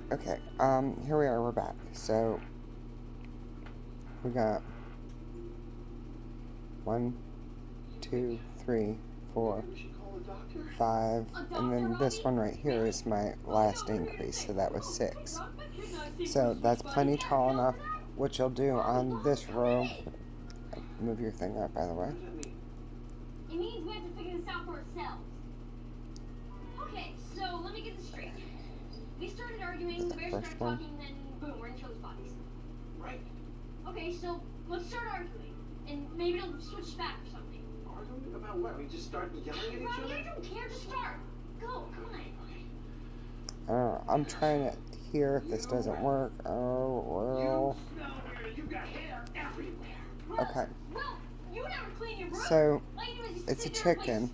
Okay, here we are, we're back. So, we got 1, 2, 3, 4, 5, and then this one right here is my last increase, so that was 6. So, that's plenty tall enough. What you'll do on this row, move your thing up, by the way. It means we have to figure this out for ourselves. Okay, so let me get this straight. We started arguing, the bears started talking, then boom, we're in each other's bodies. Right. Okay, so let's start arguing, and maybe it'll switch back or something. Arguing about what? We just start yelling at each other? I don't care, just start. Go, come on. I'm trying to hear if this doesn't work. Oh, well. You smell weird. You got hair everywhere. Okay. Well, you never clean your room. So, it's a chicken.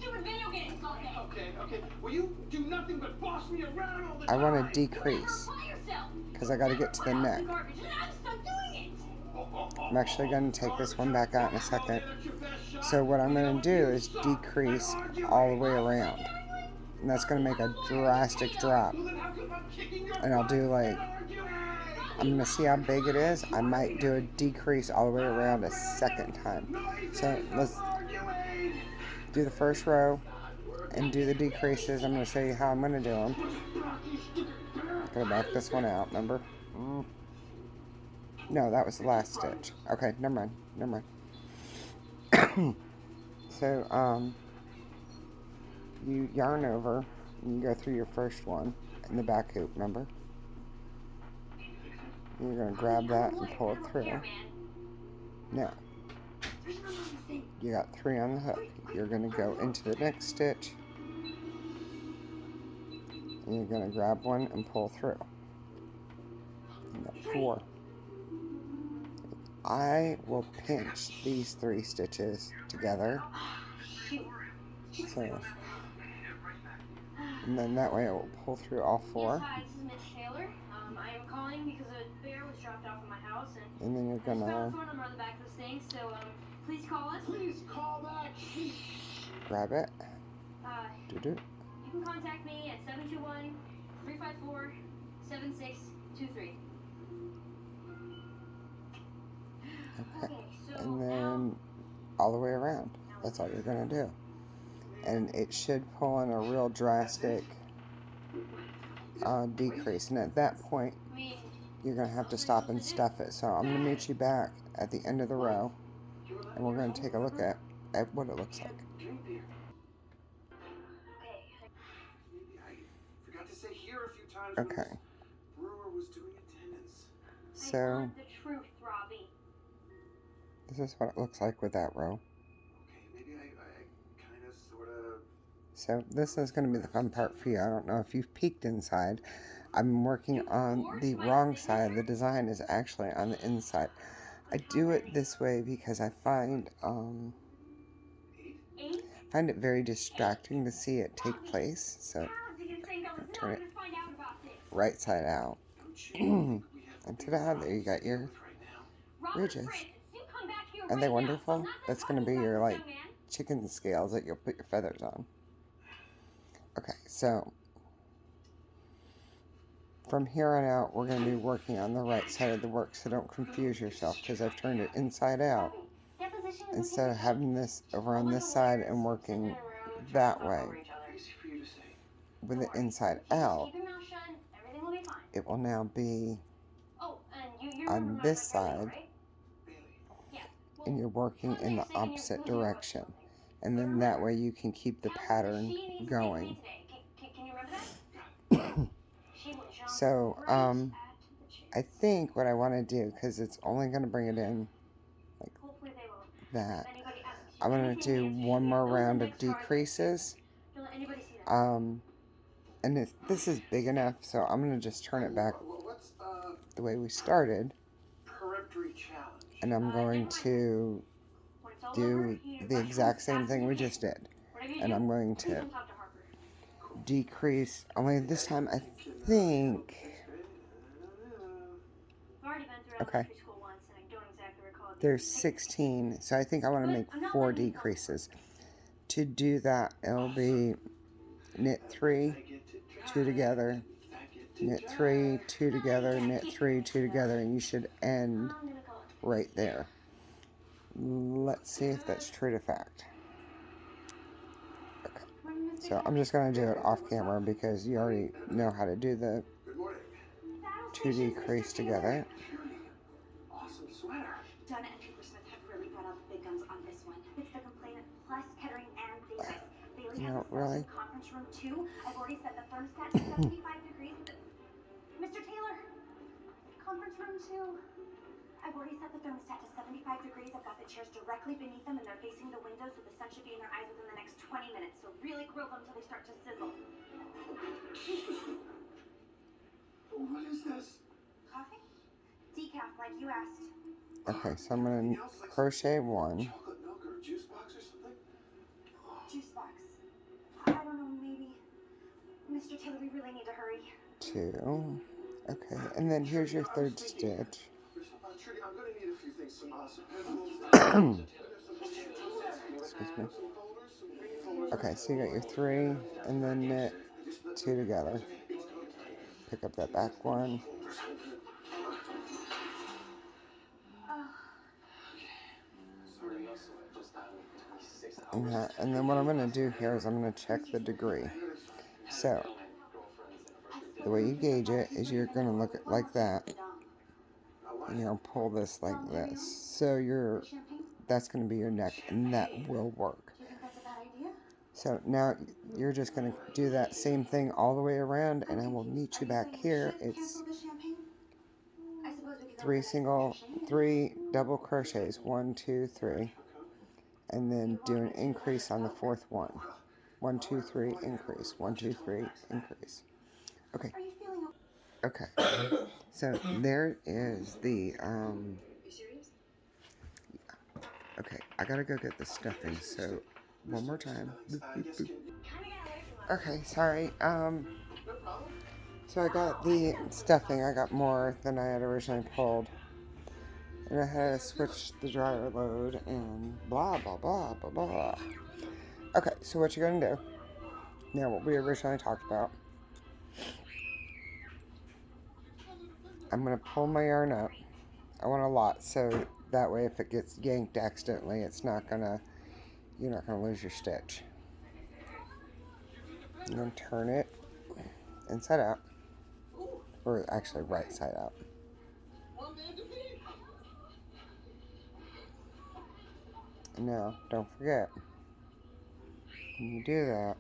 Okay. Well, you do nothing but boss me around all the I time. want to decrease. Because I got to get to the neck. I'm actually going to take this one back out in a second. So what I'm going to do is decrease all the way around. And that's going to make a drastic drop. And I'll do like, I'm going to see how big it is. I might do a decrease all the way around a second time. So let's do the first row and do the decreases. I'm going to show you how I'm going to do them. Gonna back this one out, remember? No, that was the last stitch. Okay, never mind. So, you yarn over, and you go through your first one in the back hoop, remember? You're gonna grab that and pull it through. Now, you got 3 on the hook. You're gonna go into the next stitch, and you're gonna grab one and pull through. You got 4. I will pinch these 3 stitches together. So, and then that way it will pull through all 4. Hi, this is Miss Taylor. I am calling because a bear was dropped off at my house, and then you're gonna found a phone number on the back of this thing. So please call us. Please call back. Grab it. You can contact me at 721-354-7623. Okay, and then all the way around. That's all you're going to do. And it should pull in a real drastic decrease. And at that point, you're going to have to stop and stuff it. So I'm going to meet you back at the end of the row. And we're going to take a look at what it looks like. Okay. So, this is what it looks like with that row. So this is going to be the fun part for you. I don't know if you've peeked inside. I'm working on the wrong side. The design is actually on the inside. I do it this way because I find it very distracting to see it take place. So turn it right side out. And ta-da, there you got your ridges. Are they wonderful? That's going to be your, like, chicken scales that you'll put your feathers on. Okay, so from here on out, we're going to be working on the right side of the work, so don't confuse yourself, because I've turned it inside out instead of having this over on this side and working that way. With it inside out, it will now be on this side, and you're working in the opposite direction. And then that way you can keep the pattern going. So, I think what I want to do, because it's only going to bring it in like that, I'm going to do one more round of decreases. And this is big enough, so I'm going to just turn it back the way we started. And I'm going to do the exact same thing we just did. And I'm going to decrease, only this time I think, okay, there's 16, so I think I want to make 4 decreases. To do that, it'll be knit 3, 2 together, knit 3, 2 together, knit 3, 2 together, and you should end I'm gonna go. right there. Let's see if that's true to fact. Okay, so I'm just going to do it off camera because you already know how to do the Good morning. 2D crease together. Awesome sweater. Donna and Trooper Smith have really brought out the big guns on this one. It's the complainant plus Kettering and Davis. Bailey No, has a really? conference room 2. I've already set the thermostat to 75 degrees. Mr. Taylor, conference room 2. I've already set the thermostat to 75 degrees. I've got the chairs directly beneath them and they're facing the window, so the sun should be in their eyes within the next 20 minutes. So really grill them until they start to sizzle. What is this? Coffee? Decaf, like you asked. Okay, so I'm going to crochet 1, Chocolate milk or juice box or something? Juice box. I don't know, maybe. Mr. Taylor, we really need to hurry. 2. Okay, and then here's your third stitch. Trudy, I'm gonna need a few things. Some Excuse me. Okay, so you got your 3, and then knit 2 together. Pick up that back one. And then what I'm going to do here is I'm going to check the degree. So, the way you gauge it is you're going to look at like that. And you're going to pull this like this. So that's going to be your neck, and that will work. Do you think that's a bad idea? So now you're just going to do that same thing all the way around, and I will meet you back here. It's 3 double crochets, 1, 2, 3, and then do an increase on the 4th one. 1, 2, 3, increase. 1, 2, 3, increase. Okay. Are you feeling Okay. So there is the you serious? Okay, I gotta go get the stuffing. So one more time. Boop, boop, boop. Okay, sorry. So I got the stuffing. I got more than I had originally pulled. And I had to switch the dryer load and blah, blah, blah, blah, blah. Okay, so what you're going to do, now what we originally talked about, I'm going to pull my yarn up. I want a lot, so that way if it gets yanked accidentally, it's not going to, you're not going to lose your stitch. I'm going to turn it inside out, or actually right side out. Now, don't forget, when you do that,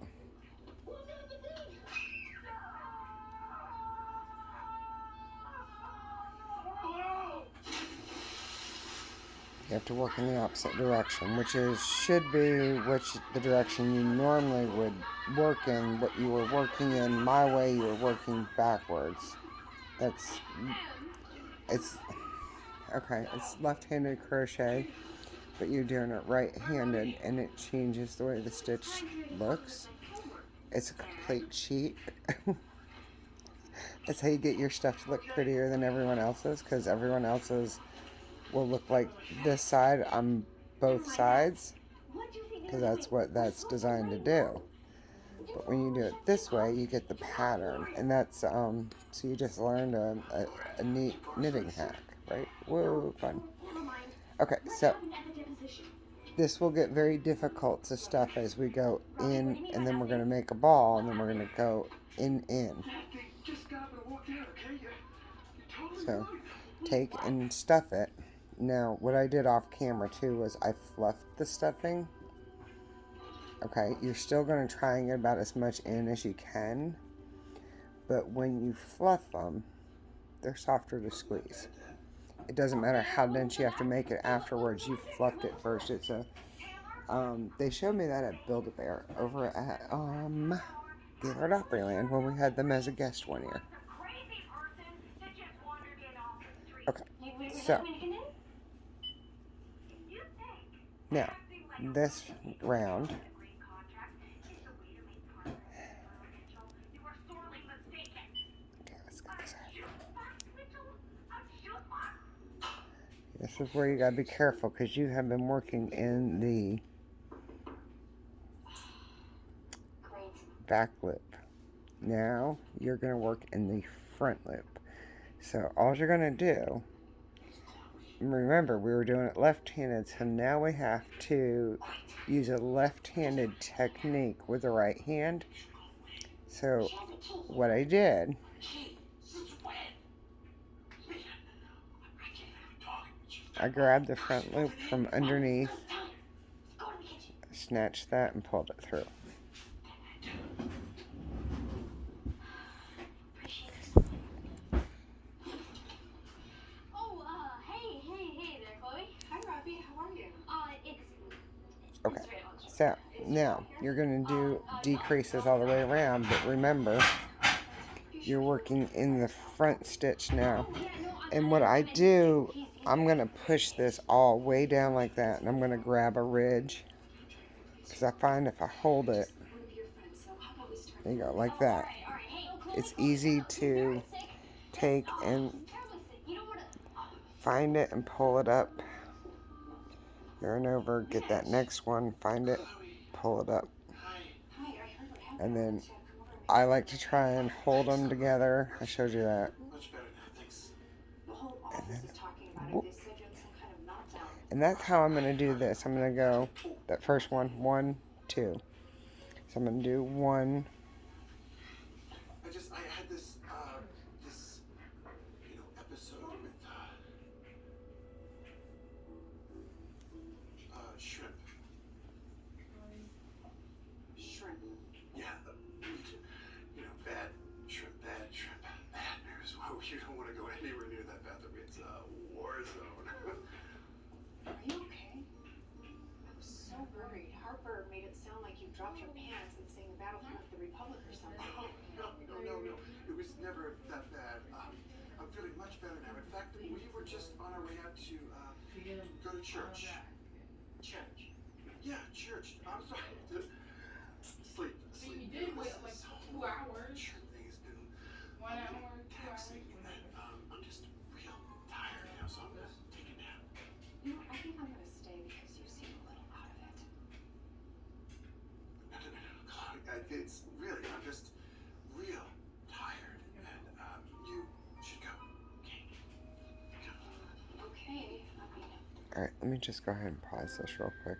you have to work in the opposite direction, which should be the direction you normally would work in, but you were working in my way, you were working backwards. It's left-handed crochet, but you're doing it right-handed, and it changes the way the stitch looks. It's a complete cheat. That's how you get your stuff to look prettier than everyone else's, because everyone else's will look like this side on both sides, because that's what that's designed to do. But when you do it this way, you get the pattern, and that's so you just learned a neat knitting hack, right? Whoa, fun. Okay, so this will get very difficult to stuff as we go in, and then we're going to make a ball, and then we're going to go in. So take and stuff it. Now, what I did off camera too was I fluffed the stuffing. Okay, you're still going to try and get about as much in as you can, but when you fluff them, they're softer to squeeze. It doesn't matter how dense you have to make it afterwards. You fluffed it first. It's a they showed me that at Build-A-Bear over at Gaylord Opryland when we had them as a guest one year. Okay, so now this round, okay, let's get this out. This is where you gotta be careful, because you have been working in the back lip. Now you're gonna work in the front loop. So all you're going to do, remember we were doing it left-handed, so now we have to use a left-handed technique with the right hand. So what I did, I grabbed the front loop from underneath, snatched that, and pulled it through. Oh, hey there, Chloe. Hi, Robbie. How are you? Okay, so now you're going to do decreases all the way around, but remember, you're working in the front stitch now. And what I do, I'm going to push this all way down like that, and I'm going to grab a ridge, because I find if I hold it, there you go, like that, it's easy to take and find it and pull it up. Yarn over, get that next one, find it, pull it up. And then I like to try and hold them together. I showed you that. And then, whoop. And that's how I'm going to do this. I'm going to go, that first one, 1, 2. So I'm going to do 1. I had this episode with shrimp. Shrimp. Yeah, bad shrimp, bad news. Well, you don't want to go anywhere near that bathroom. It's a war zone. Are you okay? I was so worried. Harper made it sound like you dropped your pants and sang the Battlefront of the Republic or something. No. It was never that bad. I'm feeling much better now. In fact, we were just on our way out to go to church. Church. Yeah, church. I'm sorry. Sleep. You did wait like 2 hours. Church thing has been 1 hour, 2 hours. taxing, and I'm just real tired now, so I'm gonna take a nap. I think I'm gonna stay because you seem a little out of it. No, Chloe, it's really, I'm just real tired, and you should go. Okay. Okay. Alright, let me just go ahead and pause this real quick.